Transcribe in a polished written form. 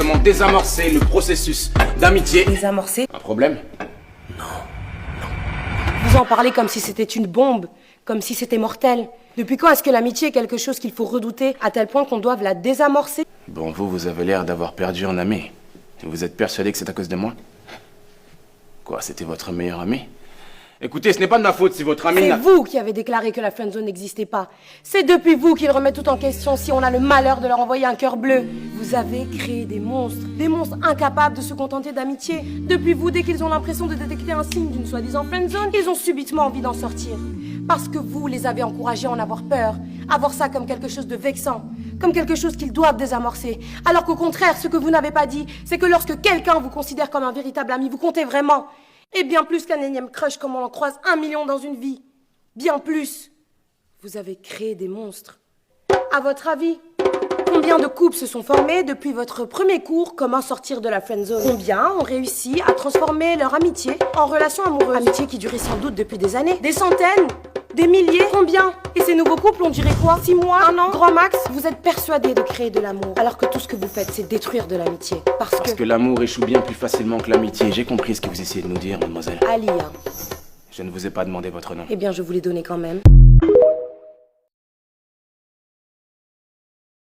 comment désamorcer le processus d'amitié. Désamorcer? Un problème? Vous en parlez comme si c'était une bombe, comme si c'était mortel. Depuis quand est-ce que l'amitié est quelque chose qu'il faut redouter à tel point qu'on doive la désamorcer? Bon, vous avez l'air d'avoir perdu un ami. Vous êtes persuadé que c'est à cause de moi? Quoi, c'était votre meilleur ami? Écoutez, ce n'est pas de ma faute si votre ami C'est n'a... vous qui avez déclaré que la friendzone n'existait pas. C'est depuis vous qu'il remet tout en question si on a le malheur de leur envoyer un cœur bleu. Vous avez créé des monstres incapables de se contenter d'amitié. Depuis vous, dès qu'ils ont l'impression de détecter un signe d'une soi-disant friendzone, ils ont subitement envie d'en sortir. Parce que vous les avez encouragés à en avoir peur, à voir ça comme quelque chose de vexant, comme quelque chose qu'ils doivent désamorcer. Alors qu'au contraire, ce que vous n'avez pas dit, c'est que lorsque quelqu'un vous considère comme un véritable ami, vous comptez vraiment. Et bien plus qu'un énième crush comme on en croise 1 million dans une vie. Bien plus. Vous avez créé des monstres. À votre avis, combien de couples se sont formés depuis votre premier cours Comment sortir de la friendzone? Combien ont réussi à transformer leur amitié en relation amoureuse? Amitié qui durait sans doute depuis des années. Des centaines? Des milliers? Combien? Et ces nouveaux couples, on dirait quoi? 6 mois? 1 an? Grand max? Vous êtes persuadés de créer de l'amour, alors que tout ce que vous faites, c'est détruire de l'amitié. Parce que l'amour échoue bien plus facilement que l'amitié. J'ai compris ce que vous essayez de nous dire, mademoiselle. Ali, Je ne vous ai pas demandé votre nom. eh bien, je vous l'ai donné quand même.